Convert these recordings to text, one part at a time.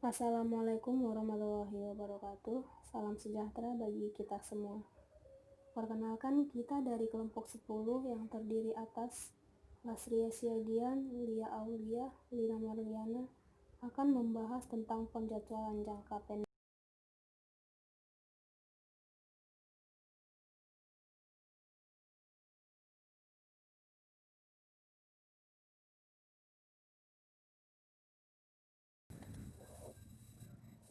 Assalamualaikum warahmatullahi wabarakatuh. Salam sejahtera bagi kita semua. Perkenalkan, kita dari kelompok 10 yang terdiri atas Lasria Siagian, Lia Aulia, Lina Marliana akan membahas tentang penjadwalan jangka pendek.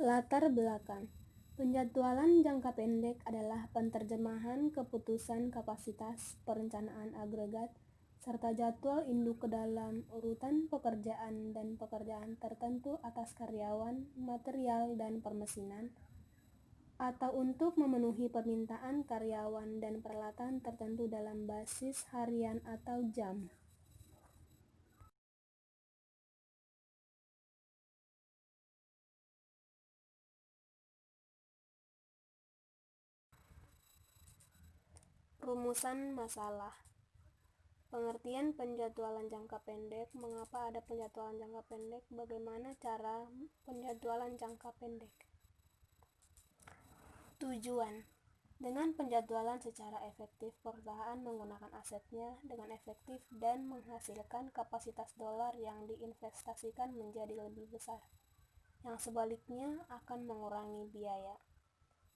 Latar belakang penjadwalan jangka pendek adalah penerjemahan keputusan kapasitas perencanaan agregat serta jadwal induk ke dalam urutan pekerjaan dan pekerjaan tertentu atas karyawan, material, dan permesinan, atau untuk memenuhi permintaan karyawan dan peralatan tertentu dalam basis harian atau jam. Rumusan masalah. Pengertian penjadwalan jangka pendek. Mengapa ada penjadwalan jangka pendek? Bagaimana cara penjadwalan jangka pendek? Tujuan. Dengan penjadwalan secara efektif, perusahaan menggunakan asetnya dengan efektif dan menghasilkan kapasitas dolar yang diinvestasikan menjadi lebih besar, yang sebaliknya akan mengurangi biaya.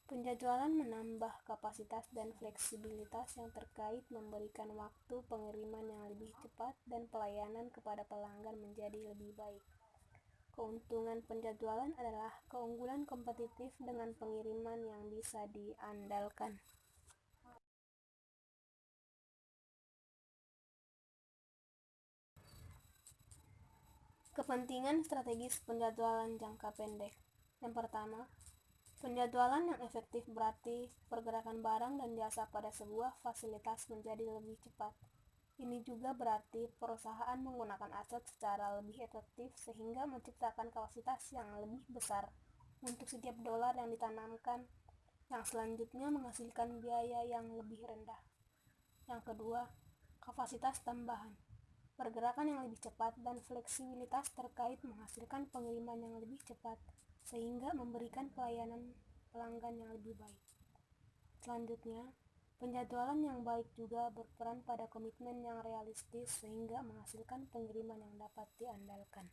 Penjadwalan menambah kapasitas dan fleksibilitas yang terkait memberikan waktu pengiriman yang lebih cepat dan pelayanan kepada pelanggan menjadi lebih baik. Keuntungan penjadwalan adalah keunggulan kompetitif dengan pengiriman yang bisa diandalkan. Kepentingan strategis penjadwalan jangka pendek. Yang pertama, penjadwalan yang efektif berarti pergerakan barang dan jasa pada sebuah fasilitas menjadi lebih cepat. Ini juga berarti perusahaan menggunakan aset secara lebih efektif sehingga menciptakan kapasitas yang lebih besar untuk setiap dolar yang ditanamkan, yang selanjutnya menghasilkan biaya yang lebih rendah. Yang kedua, kapasitas tambahan. Pergerakan yang lebih cepat dan fleksibilitas terkait menghasilkan pengiriman yang lebih cepat sehingga memberikan pelayanan pelanggan yang lebih baik. Selanjutnya, penjadwalan yang baik juga berperan pada komitmen yang realistis sehingga menghasilkan pengiriman yang dapat diandalkan.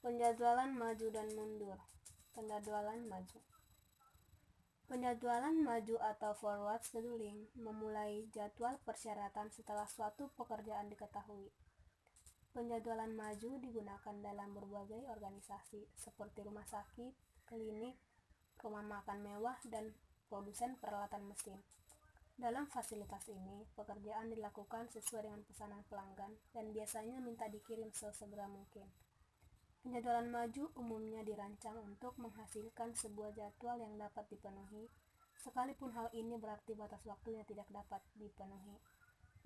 Penjadwalan maju dan mundur. Penjadwalan maju. Penjadwalan maju atau forward scheduling memulai jadwal persyaratan setelah suatu pekerjaan diketahui. Penjadwalan maju digunakan dalam berbagai organisasi seperti rumah sakit, klinik, rumah makan mewah, dan produsen peralatan mesin. Dalam fasilitas ini, pekerjaan dilakukan sesuai dengan pesanan pelanggan dan biasanya minta dikirim sesegera mungkin. Penjadwalan maju umumnya dirancang untuk menghasilkan sebuah jadwal yang dapat dipenuhi, sekalipun hal ini berarti batas waktunya tidak dapat dipenuhi.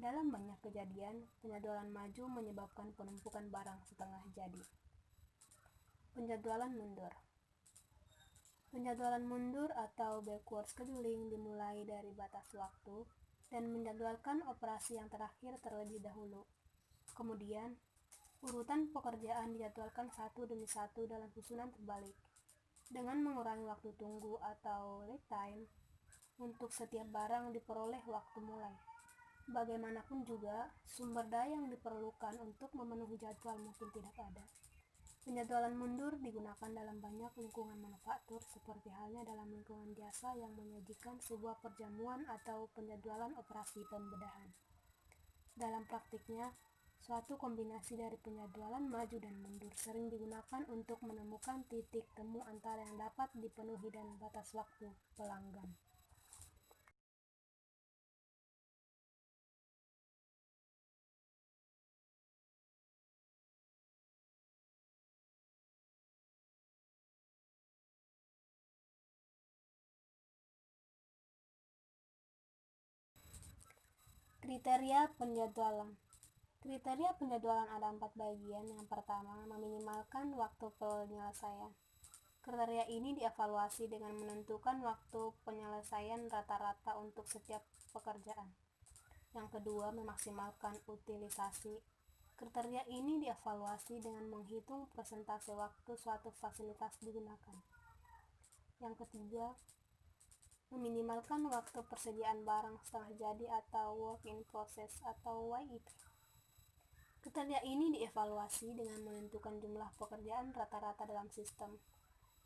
Dalam banyak kejadian, penjadwalan maju menyebabkan penumpukan barang setengah jadi. Penjadwalan mundur. Penjadwalan mundur atau backward scheduling dimulai dari batas waktu dan menjadwalkan operasi yang terakhir terlebih dahulu. Kemudian, urutan pekerjaan dijadwalkan satu demi satu dalam susunan terbalik, dengan mengurangi waktu tunggu atau lead time untuk setiap barang diperoleh waktu mulai. Bagaimanapun juga, sumber daya yang diperlukan untuk memenuhi jadwal mungkin tidak ada. Penjadwalan mundur digunakan dalam banyak lingkungan manufaktur, seperti halnya dalam lingkungan jasa yang menyajikan sebuah perjamuan atau penjadwalan operasi pembedahan. Dalam praktiknya, suatu kombinasi dari penjadwalan maju dan mundur sering digunakan untuk menemukan titik temu antara yang dapat dipenuhi dan batas waktu pelanggan. Kriteria penjadwalan. Kriteria penjadwalan ada 4 bagian. Yang pertama, meminimalkan waktu penyelesaian. Kriteria ini dievaluasi dengan menentukan waktu penyelesaian rata-rata untuk setiap pekerjaan. Yang kedua, memaksimalkan utilisasi. Kriteria ini dievaluasi dengan menghitung persentase waktu suatu fasilitas digunakan. Yang ketiga, meminimalkan waktu persediaan barang setengah jadi atau work in process atau WIP. Kriteria ini dievaluasi dengan menentukan jumlah pekerjaan rata-rata dalam sistem.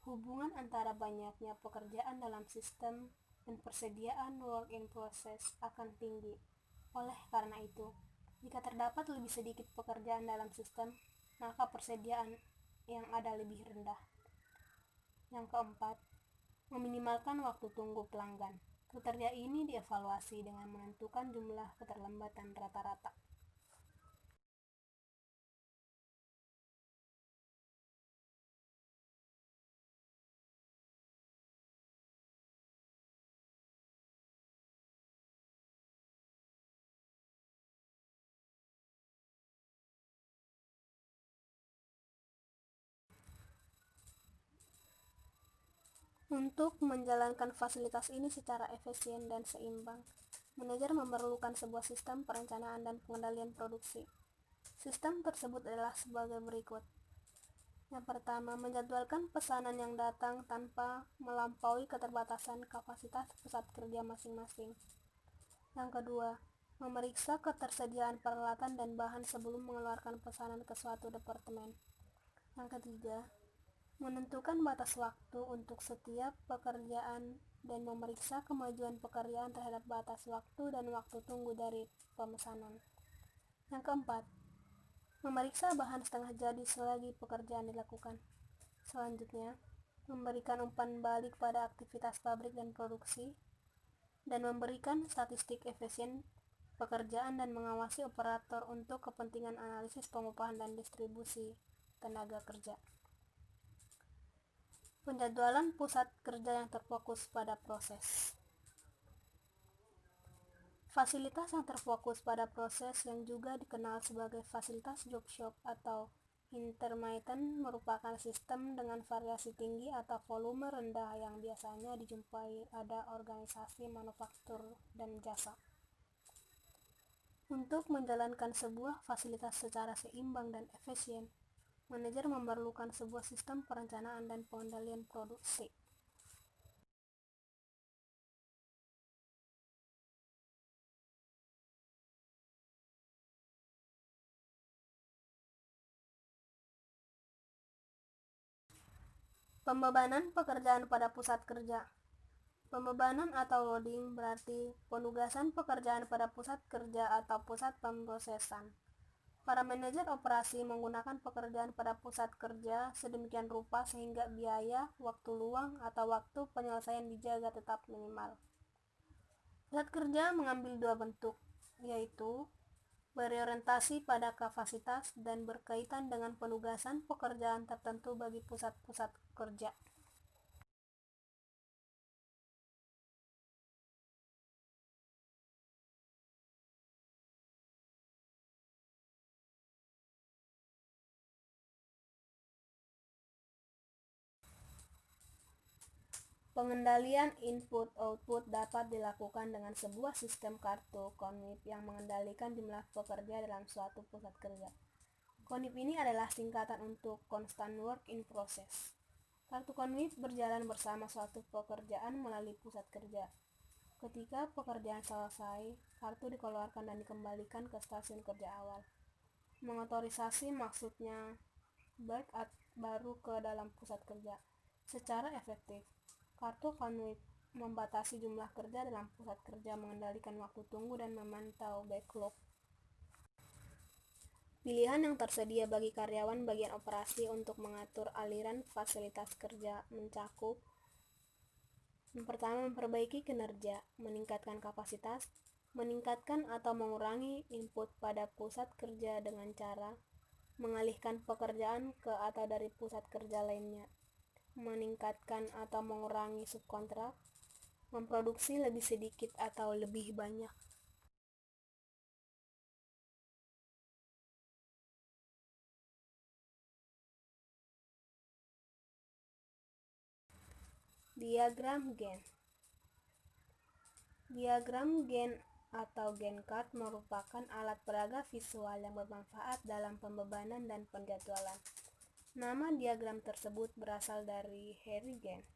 Hubungan antara banyaknya pekerjaan dalam sistem dan persediaan work in process akan tinggi. Oleh karena itu, jika terdapat lebih sedikit pekerjaan dalam sistem, maka persediaan yang ada lebih rendah. Yang keempat, meminimalkan waktu tunggu pelanggan. Kriteria ini dievaluasi dengan menentukan jumlah keterlambatan rata-rata. Untuk menjalankan fasilitas ini secara efisien dan seimbang, manajer memerlukan sebuah sistem perencanaan dan pengendalian produksi. Sistem tersebut adalah sebagai berikut. Yang pertama, menjadwalkan pesanan yang datang tanpa melampaui keterbatasan kapasitas pusat kerja masing-masing. Yang kedua, memeriksa ketersediaan peralatan dan bahan sebelum mengeluarkan pesanan ke suatu departemen. Yang ketiga, menentukan batas waktu untuk setiap pekerjaan dan memeriksa kemajuan pekerjaan terhadap batas waktu dan waktu tunggu dari pemesanan. Yang keempat, memeriksa bahan setengah jadi selagi pekerjaan dilakukan. Selanjutnya, memberikan umpan balik pada aktivitas pabrik dan produksi, dan memberikan statistik efisien pekerjaan dan mengawasi operator untuk kepentingan analisis pengupahan dan distribusi tenaga kerja. Penjadwalan pusat kerja yang terfokus pada proses. Fasilitas yang terfokus pada proses yang juga dikenal sebagai fasilitas job shop atau intermittent merupakan sistem dengan variasi tinggi atau volume rendah yang biasanya dijumpai pada organisasi manufaktur dan jasa. Untuk menjalankan sebuah fasilitas secara seimbang dan efisien, manajer memerlukan sebuah sistem perencanaan dan pengendalian produksi. Pembebanan pekerjaan pada pusat kerja. Pembebanan atau loading berarti penugasan pekerjaan pada pusat kerja atau pusat pemrosesan. Para manajer operasi menggunakan pekerjaan pada pusat kerja sedemikian rupa sehingga biaya, waktu luang, atau waktu penyelesaian dijaga tetap minimal. Pusat kerja mengambil dua bentuk, yaitu berorientasi pada kapasitas dan berkaitan dengan penugasan pekerjaan tertentu bagi pusat-pusat kerja. Pengendalian input-output dapat dilakukan dengan sebuah sistem kartu konwip yang mengendalikan jumlah pekerja dalam suatu pusat kerja. Konwip ini adalah singkatan untuk Constant Work in Process. Kartu konwip berjalan bersama suatu pekerjaan melalui pusat kerja. Ketika pekerjaan selesai, kartu dikeluarkan dan dikembalikan ke stasiun kerja awal. Mengotorisasi maksudnya backup baru ke dalam pusat kerja. Secara efektif, kartu konwip membatasi jumlah kerja dalam pusat kerja, mengendalikan waktu tunggu, dan memantau backlog. Pilihan yang tersedia bagi karyawan bagian operasi untuk mengatur aliran fasilitas kerja mencakup: yang pertama, memperbaiki kinerja, meningkatkan kapasitas, meningkatkan atau mengurangi input pada pusat kerja dengan cara mengalihkan pekerjaan ke atau dari pusat kerja lainnya, meningkatkan atau mengurangi subkontrak, memproduksi lebih sedikit atau lebih banyak. Diagram Gantt. Diagram Gantt atau Gantt chart merupakan alat peraga visual yang bermanfaat dalam pembebanan dan penjadwalan. Nama diagram tersebut berasal dari Harry Gantt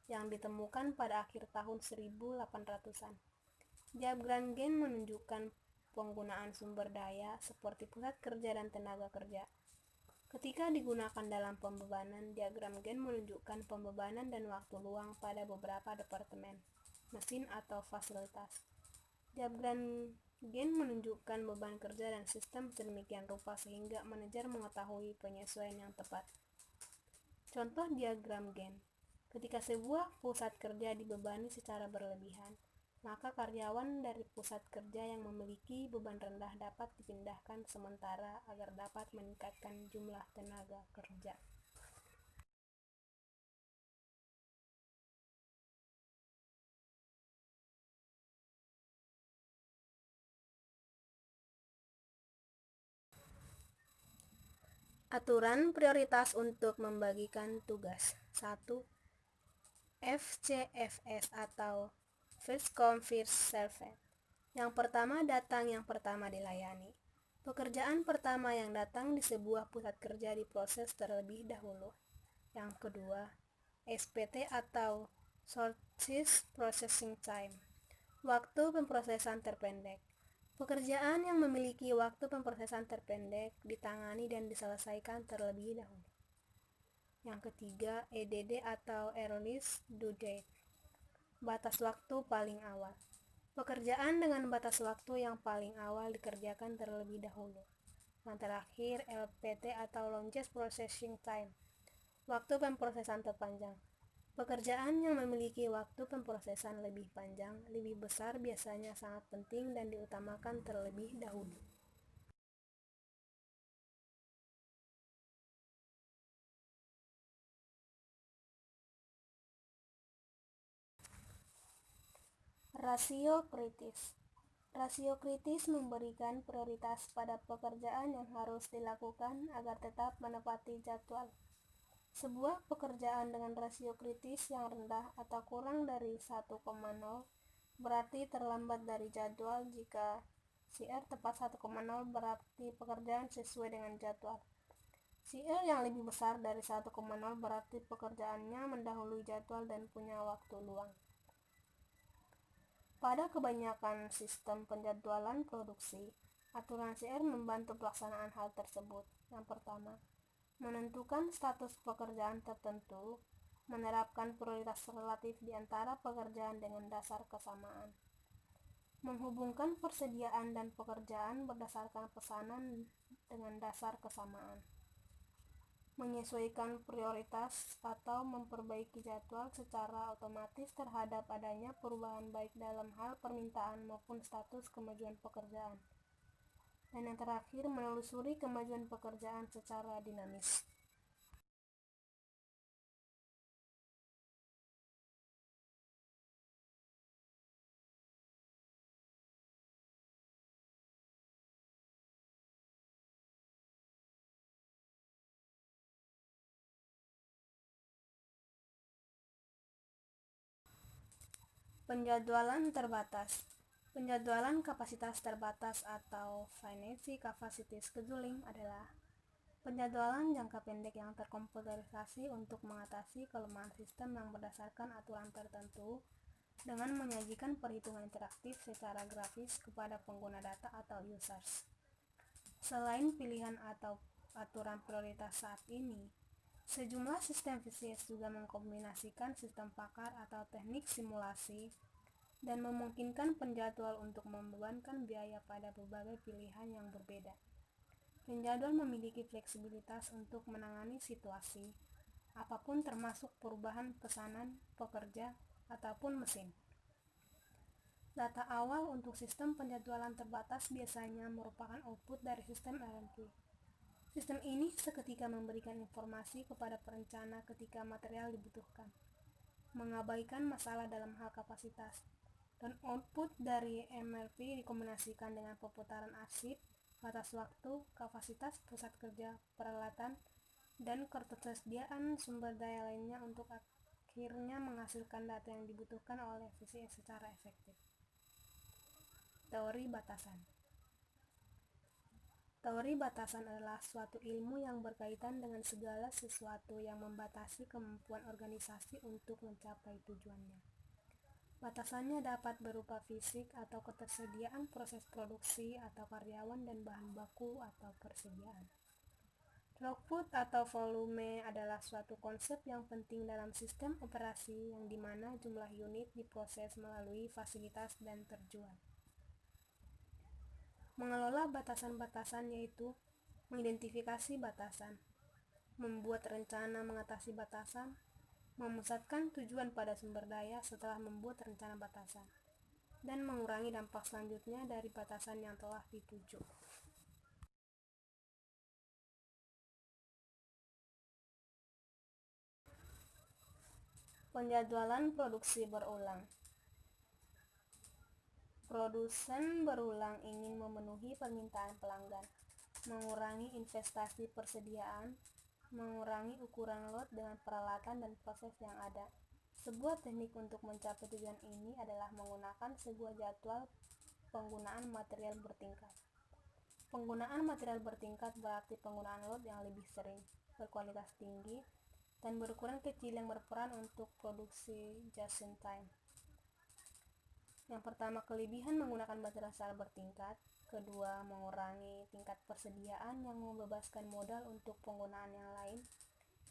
yang ditemukan pada akhir tahun 1800-an. Diagram Gantt menunjukkan penggunaan sumber daya seperti pusat kerja dan tenaga kerja. Ketika digunakan dalam pembebanan, diagram Gantt menunjukkan pembebanan dan waktu luang pada beberapa departemen, mesin atau fasilitas. Diagram Gantt menunjukkan beban kerja dan sistem sedemikian rupa sehingga manajer mengetahui penyesuaian yang tepat. Contoh diagram Gantt: ketika sebuah pusat kerja dibebani secara berlebihan, maka karyawan dari pusat kerja yang memiliki beban rendah dapat dipindahkan sementara agar dapat meningkatkan jumlah tenaga kerja. Aturan prioritas untuk membagikan tugas. 1. FCFS atau First Come First Served. Yang pertama datang, yang pertama dilayani. Pekerjaan pertama yang datang di sebuah pusat kerja diproses terlebih dahulu. Yang kedua, SPT atau Shortest Processing Time, waktu pemrosesan terpendek. Pekerjaan yang memiliki waktu pemrosesan terpendek ditangani dan diselesaikan terlebih dahulu. Yang ketiga, EDD atau Earliest Due Date, batas waktu paling awal. Pekerjaan dengan batas waktu yang paling awal dikerjakan terlebih dahulu. Yang terakhir, LPT atau Longest Processing Time, waktu pemrosesan terpanjang. Pekerjaan yang memiliki waktu pemrosesan lebih panjang, lebih besar biasanya sangat penting dan diutamakan terlebih dahulu. Rasio kritis. Rasio kritis memberikan prioritas pada pekerjaan yang harus dilakukan agar tetap menepati jadwal. Sebuah pekerjaan dengan rasio kritis yang rendah atau kurang dari 1,0 berarti terlambat dari jadwal. Jika CR tepat 1,0 berarti pekerjaan sesuai dengan jadwal. CR yang lebih besar dari 1,0 berarti pekerjaannya mendahului jadwal dan punya waktu luang. Pada kebanyakan sistem penjadwalan produksi, aturan CR membantu pelaksanaan hal tersebut. Yang pertama, menentukan status pekerjaan tertentu, menerapkan prioritas relatif di antara pekerjaan dengan dasar kesamaan, menghubungkan persediaan dan pekerjaan berdasarkan pesanan dengan dasar kesamaan, menyesuaikan prioritas atau memperbaiki jadwal secara otomatis terhadap adanya perubahan baik dalam hal permintaan maupun status kemajuan pekerjaan. Dan yang terakhir, menelusuri kemajuan pekerjaan secara dinamis. Penjadwalan terbatas. Penjadwalan kapasitas terbatas atau finite capacity scheduling adalah penjadwalan jangka pendek yang terkomputerisasi untuk mengatasi kelemahan sistem yang berdasarkan aturan tertentu dengan menyajikan perhitungan interaktif secara grafis kepada pengguna data atau users. Selain pilihan atau aturan prioritas saat ini, sejumlah sistem VCS juga mengkombinasikan sistem pakar atau teknik simulasi dan memungkinkan penjadwal untuk membebankan biaya pada berbagai pilihan yang berbeda. Penjadwal memiliki fleksibilitas untuk menangani situasi apapun termasuk perubahan pesanan pekerja ataupun mesin. Data awal untuk sistem penjadwalan terbatas biasanya merupakan output dari sistem RMP. Sistem ini seketika memberikan informasi kepada perencana ketika material dibutuhkan, mengabaikan masalah dalam hal kapasitas, dan output dari MRP dikombinasikan dengan perputaran arsip, batas waktu, kapasitas pusat kerja, peralatan, dan ketersediaan sumber daya lainnya untuk akhirnya menghasilkan data yang dibutuhkan oleh fisik secara efektif. Teori batasan. Teori batasan adalah suatu ilmu yang berkaitan dengan segala sesuatu yang membatasi kemampuan organisasi untuk mencapai tujuannya. Batasannya dapat berupa fisik atau ketersediaan proses produksi atau karyawan dan bahan baku atau persediaan. Throughput atau volume adalah suatu konsep yang penting dalam sistem operasi yang dimana jumlah unit diproses melalui fasilitas dan terjual. Mengelola batasan-batasan yaitu mengidentifikasi batasan, membuat rencana mengatasi batasan, memusatkan tujuan pada sumber daya setelah membuat rencana batasan, dan mengurangi dampak selanjutnya dari batasan yang telah dituju. Penjadwalan produksi berulang. Produsen berulang ingin memenuhi permintaan pelanggan, mengurangi investasi persediaan, mengurangi ukuran lot dengan peralatan dan proses yang ada. Sebuah teknik untuk mencapai tujuan ini adalah menggunakan sebuah jadwal penggunaan material bertingkat. Penggunaan material bertingkat berarti penggunaan lot yang lebih sering, berkualitas tinggi, dan berukuran kecil yang berperan untuk produksi just in time. Yang pertama, kelebihan menggunakan material secara bertingkat. Kedua, mengurangi tingkat persediaan yang membebaskan modal untuk penggunaan yang lain.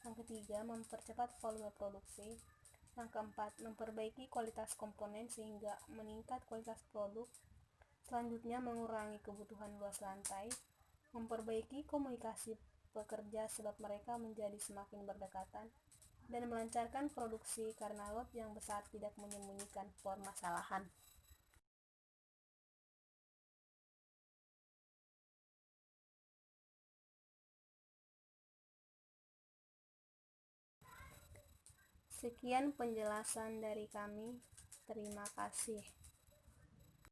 Yang ketiga, mempercepat volume produksi. Yang keempat, memperbaiki kualitas komponen sehingga meningkat kualitas produk. Selanjutnya, mengurangi kebutuhan luas lantai, memperbaiki komunikasi pekerja sebab mereka menjadi semakin berdekatan, dan melancarkan produksi karena lot yang besar tidak menyembunyikan permasalahan. Sekian penjelasan dari kami. Terima kasih.